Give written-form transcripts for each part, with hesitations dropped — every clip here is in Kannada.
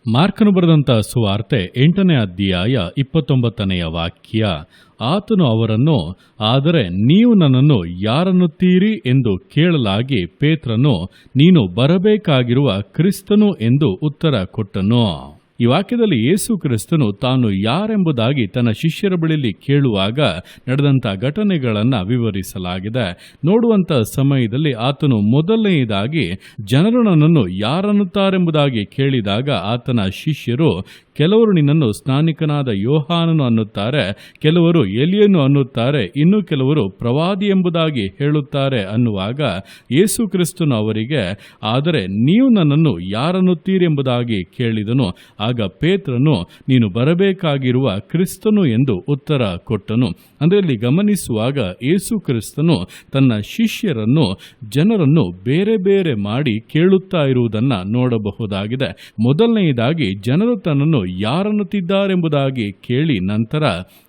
ಮಾರ್ಕನು ಬರೆದಂಥ ಸುವಾರ್ತೆ 8ನೇ ಅಧ್ಯಾಯ 29ನೇ ವಾಕ್ಯ. ಆತನು ಅವರನ್ನು, ಆದರೆ ನೀವು ನನ್ನನ್ನು ಯಾರನ್ನುತ್ತೀರಿ ಎಂದು ಕೇಳಲಾಗಿ ಪೇತ್ರನು, ನೀನು ಬರಬೇಕಾಗಿರುವ ಕ್ರಿಸ್ತನು ಎಂದು ಉತ್ತರ ಕೊಟ್ಟನು. ಈ ವಾಕ್ಯದಲ್ಲಿ ಯೇಸು ಕ್ರಿಸ್ತನು ತಾನು ಯಾರೆಂಬುದಾಗಿ ತನ್ನ ಶಿಷ್ಯರ ಬಳಿಯಲ್ಲಿ ಕೇಳುವಾಗ ನಡೆದಂಥ ಘಟನೆಗಳನ್ನು ವಿವರಿಸಲಾಗಿದೆ. ನೋಡುವಂಥ ಸಮಯದಲ್ಲಿ ಆತನು ಮೊದಲನೆಯದಾಗಿ ಜನರು ನನ್ನನ್ನು ಯಾರನ್ನುತ್ತಾರೆಂಬುದಾಗಿ ಕೇಳಿದಾಗ ಆತನ ಶಿಷ್ಯರು, ಕೆಲವರು ನಿನ್ನನ್ನು ಸ್ನಾನಿಕನಾದ ಯೋಹಾನನು ಅನ್ನುತ್ತಾರೆ, ಕೆಲವರು ಎಲಿಯನು ಅನ್ನುತ್ತಾರೆ, ಇನ್ನು ಕೆಲವರು ಪ್ರವಾದಿ ಎಂಬುದಾಗಿ ಹೇಳುತ್ತಾರೆ ಅನ್ನುವಾಗ ಯೇಸು ಕ್ರಿಸ್ತನು ಅವರಿಗೆ, ಆದರೆ ನೀವು ನನ್ನನ್ನು ಯಾರನ್ನುತ್ತೀರಿ ಎಂಬುದಾಗಿ ಕೇಳಿದನು. ಆಗ ಪೇತ್ರನು, ನೀನು ಬರಬೇಕಾಗಿರುವ ಕ್ರಿಸ್ತನು ಎಂದು ಉತ್ತರ ಕೊಟ್ಟನು. ಅಂದರೆ ಇಲ್ಲಿ ಗಮನಿಸುವಾಗ ಯೇಸು ಕ್ರಿಸ್ತನು ತನ್ನ ಶಿಷ್ಯರನ್ನು, ಜನರನ್ನು ಬೇರೆ ಬೇರೆ ಮಾಡಿ ಕೇಳುತ್ತಾ ಇರುವುದನ್ನು ನೋಡಬಹುದಾಗಿದೆ. ಮೊದಲನೆಯದಾಗಿ ಜನರು ತನ್ನನ್ನು ಯಾರನ್ನುತ್ತಿದ್ದಾರೆಂಬುದಾಗಿ ಕೇಳಿ ನಂತರ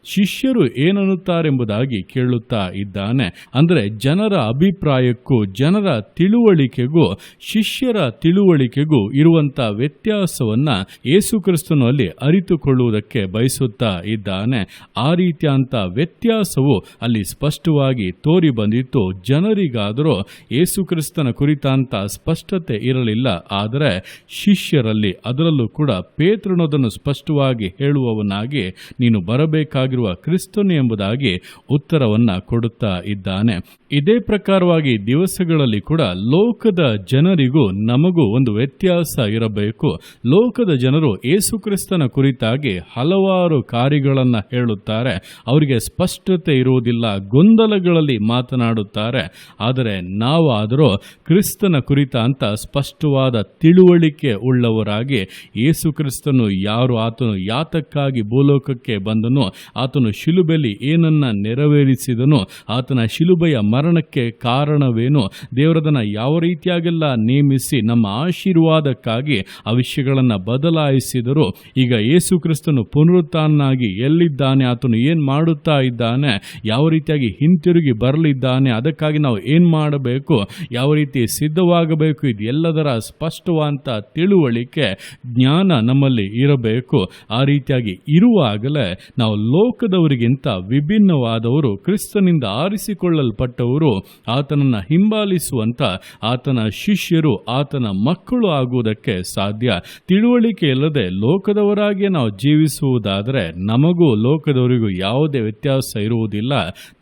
ಶಿಷ್ಯರು ಏನನ್ನುತ್ತಾರೆಂಬುದಾಗಿ ಕೇಳುತ್ತಾ ಇದ್ದಾನೆ. ಅಂದರೆ ಜನರ ಅಭಿಪ್ರಾಯಕ್ಕೂ ಜನರ ತಿಳುವಳಿಕೆಗೂ ಶಿಷ್ಯರ ತಿಳುವಳಿಕೆಗೂ ಇರುವಂಥ ವ್ಯತ್ಯಾಸವನ್ನ ಯೇಸು ಕ್ರಿಸ್ತನು ಅಲ್ಲಿ ಅರಿತುಕೊಳ್ಳುವುದಕ್ಕೆ ಬಯಸುತ್ತಾ ಇದ್ದಾನೆ. ಆ ರೀತಿಯಂಥ ವ್ಯತ್ಯಾಸವು ಅಲ್ಲಿ ಸ್ಪಷ್ಟವಾಗಿ ತೋರಿ ಬಂದಿತ್ತು. ಜನರಿಗಾದರೂ ಯೇಸು ಕ್ರಿಸ್ತನ ಕುರಿತಂತ ಸ್ಪಷ್ಟತೆ ಇರಲಿಲ್ಲ, ಆದರೆ ಶಿಷ್ಯರಲ್ಲಿ, ಅದರಲ್ಲೂ ಕೂಡ ಪೇತ್ರನದನ್ನು ಸ್ಪಷ್ಟವಾಗಿ ಹೇಳುವವನಾಗಿ ನೀನು ಬರಬೇಕಾಗಿರುವ ಕ್ರಿಸ್ತನು ಎಂಬುದಾಗಿ ಉತ್ತರವನ್ನ ಕೊಡುತ್ತಾ ಇದ್ದಾನೆ. ಇದೇ ಪ್ರಕಾರವಾಗಿ ದಿವಸಗಳಲ್ಲಿ ಕೂಡ ಲೋಕದ ಜನರಿಗೂ ನಮಗೂ ಒಂದು ವ್ಯತ್ಯಾಸ ಇರಬೇಕು. ಲೋಕದ ಜನರು ಯೇಸು ಕ್ರಿಸ್ತನ ಕುರಿತಾಗಿ ಹಲವಾರು ಕಾರ್ಯಗಳನ್ನು ಹೇಳುತ್ತಾರೆ, ಅವರಿಗೆ ಸ್ಪಷ್ಟತೆ ಇರುವುದಿಲ್ಲ, ಗೊಂದಲಗಳಲ್ಲಿ ಮಾತನಾಡುತ್ತಾರೆ. ಆದರೆ ನಾವಾದರೂ ಕ್ರಿಸ್ತನ ಕುರಿತಂತ ಸ್ಪಷ್ಟವಾದ ತಿಳುವಳಿಕೆ ಉಳ್ಳವರಾಗಿ, ಯೇಸು ಕ್ರಿಸ್ತನು ಯಾರು, ಆತನು ಯಾತಕ್ಕಾಗಿ ಭೂಲೋಕಕ್ಕೆ ಬಂದನು, ಆತನು ಶಿಲುಬೆಯಲ್ಲಿ ಏನನ್ನ ನೆರವೇರಿಸಿದನು, ಆತನ ಶಿಲುಬೆಯ ಮರಣಕ್ಕೆ ಕಾರಣವೇನು, ದೇವರದನ್ನು ಯಾವ ರೀತಿಯಾಗೆಲ್ಲ ನೇಮಿಸಿ ನಮ್ಮ ಆಶೀರ್ವಾದಕ್ಕಾಗಿ ಆ ವಿಷಯಗಳನ್ನು ಬದಲಾಯಿಸಿದರು. ಈಗ ಯೇಸು ಕ್ರಿಸ್ತನು ಪುನರುತ್ಥಾನನಾಗಿ ಎಲ್ಲಿದ್ದಾನೆ, ಆತನು ಏನು ಮಾಡುತ್ತಾ ಇದ್ದಾನೆ, ಯಾವ ರೀತಿಯಾಗಿ ಹಿಂತಿರುಗಿ ಬರಲಿದ್ದಾನೆ, ಅದಕ್ಕಾಗಿ ನಾವು ಏನು ಮಾಡಬೇಕು, ಯಾವ ರೀತಿ ಸಿದ್ಧವಾಗಬೇಕು, ಇದೆಲ್ಲದರ ಸ್ಪಷ್ಟವಾದಂಥ ತಿಳುವಳಿಕೆ ಜ್ಞಾನ ನಮ್ಮಲ್ಲಿ ಇರಬೇಕು. ಆ ರೀತಿಯಾಗಿ ಇರುವಾಗಲೇ ನಾವು ಲೋಕದವರಿಗಿಂತ ವಿಭಿನ್ನವಾದವರು, ಕ್ರಿಸ್ತನಿಂದ ಆರಿಸಿಕೊಳ್ಳಲ್ಪಟ್ಟವರು, ಆತನನ್ನು ಹಿಂಬಾಲಿಸುವಂತ ಆತನ ಶಿಷ್ಯರು, ಆತನ ಮಕ್ಕಳು ಆಗುವುದಕ್ಕೆ ಸಾಧ್ಯ. ತಿಳುವಳಿಕೆ ಇಲ್ಲದೆ ಲೋಕದವರಾಗಿ ನಾವು ಜೀವಿಸುವುದಾದರೆ ನಮಗೂ ಲೋಕದವರಿಗೂ ಯಾವುದೇ ವ್ಯತ್ಯಾಸ ಇರುವುದಿಲ್ಲ.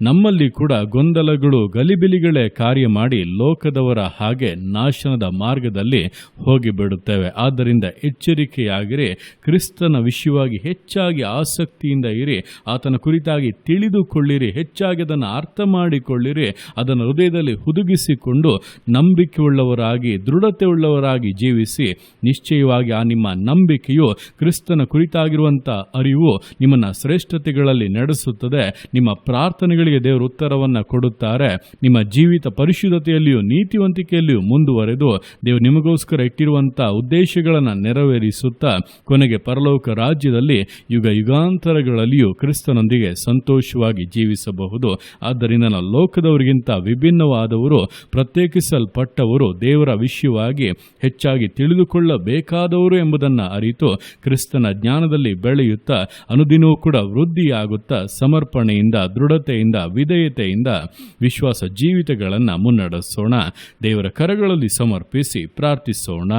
ನಮ್ಮಲ್ಲಿ ಕೂಡ ಗೊಂದಲಗಳು, ಗಲಿಬಿಲಿಗಳೇ ಕಾರ್ಯ ಮಾಡಿ ಲೋಕದವರ ಹಾಗೆ ನಾಶನದ ಮಾರ್ಗದಲ್ಲಿ ಹೋಗಿಬಿಡುತ್ತೇವೆ. ಆದ್ದರಿಂದ ಎಚ್ಚರಿಕೆಯಾಗಿರಿ, ಕ್ರಿಸ್ತನ ವಿಷಯವಾಗಿ ಹೆಚ್ಚಾಗಿ ಆಸಕ್ತಿಯಿಂದ ಇರಿ, ಆತನ ಕುರಿತಾಗಿ ತಿಳಿದುಕೊಳ್ಳಿರಿ, ಹೆಚ್ಚಾಗಿ ಅದನ್ನು ಅರ್ಥ ಮಾಡಿಕೊಳ್ಳಿರಿ, ಅದನ್ನು ಹೃದಯದಲ್ಲಿ ಹುದುಗಿಸಿಕೊಂಡು ನಂಬಿಕೆಯುಳ್ಳವರಾಗಿ, ದೃಢತೆ ಉಳ್ಳವರಾಗಿ ಜೀವಿಸಿ. ನಿಶ್ಚಯವಾಗಿ ಆ ನಿಮ್ಮ ನಂಬಿಕೆಯು, ಕ್ರಿಸ್ತನ ಕುರಿತಾಗಿರುವಂಥ ಅರಿವು ನಿಮ್ಮನ್ನು ಶ್ರೇಷ್ಠತೆಗಳಲ್ಲಿ ನಡೆಸುತ್ತದೆ. ನಿಮ್ಮ ಪ್ರಾರ್ಥನೆಗಳಿಗೆ ದೇವರು ಉತ್ತರವನ್ನು ಕೊಡುತ್ತಾರೆ. ನಿಮ್ಮ ಜೀವಿತ ಪರಿಶುದ್ಧತೆಯಲ್ಲಿಯೂ ನೀತಿವಂತಿಕೆಯಲ್ಲಿಯೂ ಮುಂದುವರೆದು ದೇವರು ನಿಮಗೋಸ್ಕರ ಇಟ್ಟಿರುವಂಥ ಉದ್ದೇಶಗಳನ್ನು ನೆರವೇರಿಸುತ್ತಾ ಕೊನೆಗೆ ಪರಲೋಕ ರಾಜ್ಯದಲ್ಲಿ ಯುಗ ಯುಗಾಂತರಗಳಲ್ಲಿಯೂ ಕ್ರಿಸ್ತನೊಂದಿಗೆ ಸಂತೋಷವಾಗಿ ಜೀವಿಸಬಹುದು. ಆದ್ದರಿಂದ ನಾವು ಲೋಕದವರಿಗಿಂತ ವಿಭಿನ್ನವಾದವರು, ಪ್ರತ್ಯೇಕಿಸಲ್ಪಟ್ಟವರು, ದೇವರ ವಿಷಯವಾಗಿ ಹೆಚ್ಚಾಗಿ ತಿಳಿದುಕೊಳ್ಳಬೇಕಾದವರು ಎಂಬುದನ್ನು ಅರಿತು ಕ್ರಿಸ್ತನ ಜ್ಞಾನದಲ್ಲಿ ಬೆಳೆಯುತ್ತಾ ಅನುದಿನವೂ ಕೂಡ ವೃದ್ಧಿಯಾಗುತ್ತಾ ಸಮರ್ಪಣೆಯಿಂದ, ದೃಢತೆಯಿಂದ, ವಿಧೇಯತೆಯಿಂದ ವಿಶ್ವಾಸ ಜೀವಿತಗಳನ್ನು ಮುನ್ನಡೆಸೋಣ. ದೇವರ ಕರಗಳಲ್ಲಿ ಸಮರ್ಪಿಸಿ ಪ್ರಾರ್ಥಿಸೋಣ.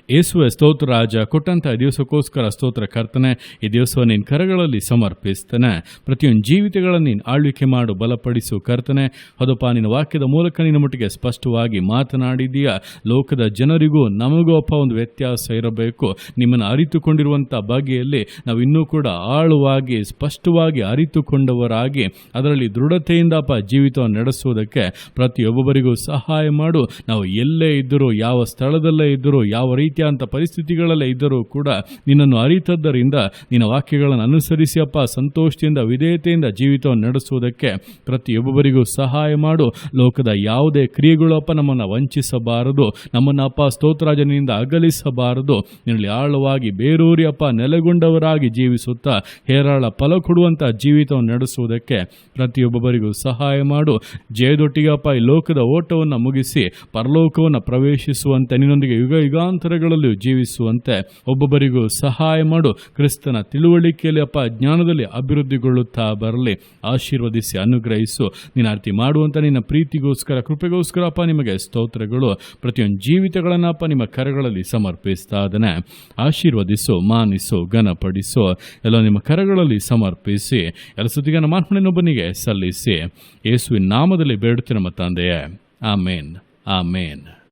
ಯೇಸುವೆ, ಸ್ತೋತ್ರ ರಾಜ, ಕೊಟ್ಟಂಥ ದಿವಸಕ್ಕೋಸ್ಕರ ಸ್ತೋತ್ರ ಕರ್ತನೆ. ಈ ದಿವಸವನ್ನು ನಿನ್ನ ಕರಗಳಲ್ಲಿ ಸಮರ್ಪಿಸ್ತೇನೆ. ಪ್ರತಿಯೊಂದು ಜೀವಿತಗಳನ್ನು ನೀನು ಆಳ್ವಿಕೆ ಮಾಡು, ಬಲಪಡಿಸು ಕರ್ತನೆ. ಹೌದಪ್ಪ, ನಿನ್ನ ವಾಕ್ಯದ ಮೂಲಕ ನಿನ್ನ ಮಟ್ಟಿಗೆ ಸ್ಪಷ್ಟವಾಗಿ ಮಾತನಾಡಿದೀಯ. ಲೋಕದ ಜನರಿಗೂ ನಮಗೂ ಅಪ್ಪ ಒಂದು ವ್ಯತ್ಯಾಸ ಇರಬೇಕು. ನಿಮ್ಮನ್ನು ಅರಿತುಕೊಂಡಿರುವಂಥ ಬಗೆಯಲ್ಲಿ ನಾವು ಇನ್ನೂ ಕೂಡ ಆಳವಾಗಿ ಸ್ಪಷ್ಟವಾಗಿ ಅರಿತುಕೊಂಡವರಾಗಿ ಅದರಲ್ಲಿ ದೃಢತೆಯಿಂದ ಅಪ್ಪ ಜೀವಿತವನ್ನು ನಡೆಸುವುದಕ್ಕೆ ಪ್ರತಿಯೊಬ್ಬರಿಗೂ ಸಹಾಯ ಮಾಡು. ನಾವು ಎಲ್ಲೇ ಇದ್ದರೂ, ಯಾವ ಸ್ಥಳದಲ್ಲೇ ಇದ್ದರೂ, ಯಾವ ರೀತಿ ಅಂತ ಪರಿಸ್ಥಿತಿಗಳಲ್ಲೇ ಇದ್ದರೂ ಕೂಡ ನಿನ್ನನ್ನು ಅರಿತದ್ದರಿಂದ ನಿನ್ನ ವಾಕ್ಯಗಳನ್ನು ಅನುಸರಿಸಿ ಅಪ್ಪ ಸಂತೋಷದಿಂದ, ವಿಧೇಯತೆಯಿಂದ ಜೀವಿತವನ್ನು ನಡೆಸುವುದಕ್ಕೆ ಪ್ರತಿಯೊಬ್ಬರಿಗೂ ಸಹಾಯ ಮಾಡು. ಲೋಕದ ಯಾವುದೇ ಕ್ರಿಯೆಗಳು ಅಪ್ಪ ನಮ್ಮನ್ನು ವಂಚಿಸಬಾರದು, ನಮ್ಮನ್ನು ಅಪ್ಪ ಸ್ತೋತ್ರರಾಜನಿಂದ ಅಗಲಿಸಬಾರದು. ನಿನ್ನಲ್ಲಿ ಆಳವಾಗಿ ಬೇರೂರಿ ಅಪ್ಪ ನೆಲೆಗೊಂಡವರಾಗಿ ಜೀವಿಸುತ್ತಾ ಹೇರಾಳ ಫಲ ಕೊಡುವಂಥ ಜೀವಿತವನ್ನು ನಡೆಸುವುದಕ್ಕೆ ಪ್ರತಿಯೊಬ್ಬರಿಗೂ ಸಹಾಯ ಮಾಡು. ಜಯದೊಟ್ಟಿಗೆ ಅಪ್ಪ ಈ ಲೋಕದ ಓಟವನ್ನು ಮುಗಿಸಿ ಪರಲೋಕವನ್ನು ಪ್ರವೇಶಿಸುವಂತೆ ನಿನ್ನೊಂದಿಗೆ ಯುಗ ಯುಗಾಂತರಗಳ ದಿನಗಳಲ್ಲಿಯೂ ಜೀವಿಸುವಂತೆ ಒಬ್ಬೊಬ್ಬರಿಗೂ ಸಹಾಯ ಮಾಡು. ಕ್ರಿಸ್ತನ ತಿಳುವಳಿಕೆಯಲ್ಲಿ ಅಪ್ಪ ಜ್ಞಾನದಲ್ಲಿ ಅಭಿವೃದ್ಧಿಗೊಳ್ಳುತ್ತಾ ಬರಲಿ. ಆಶೀರ್ವದಿಸಿ ಅನುಗ್ರಹಿಸು. ನೀನು ಆರತಿ ಮಾಡುವಂಥ ನಿನ್ನ ಪ್ರೀತಿಗೋಸ್ಕರ ಕೃಪೆಗೋಸ್ಕರ ಅಪ್ಪ ನಿಮಗೆ ಸ್ತೋತ್ರಗಳು. ಪ್ರತಿಯೊಂದು ಜೀವಿತಗಳನ್ನು ಅಪ್ಪ ನಿಮ್ಮ ಕರಗಳಲ್ಲಿ ಸಮರ್ಪಿಸ್ತಾ ಇದ್ದಾನೆ. ಆಶೀರ್ವದಿಸು, ಮಾನಿಸು, ಘನಪಡಿಸು. ಎಲ್ಲ ನಿಮ್ಮ ಕರಗಳಲ್ಲಿ ಸಮರ್ಪಿಸಿ ಎಲ್ಲ ಸ್ತುತಿಯನ್ನು ಮಾರ್ಪಣೆಯೊಬ್ಬನಿಗೆ ಸಲ್ಲಿಸಿ ಯೇಸುವಿನ ನಾಮದಲ್ಲಿ ಬೇಡುತ್ತೇನೆ ನಮ್ಮ ತಂದೆಯೇ. ಆಮೇನ್, ಆಮೇನ್.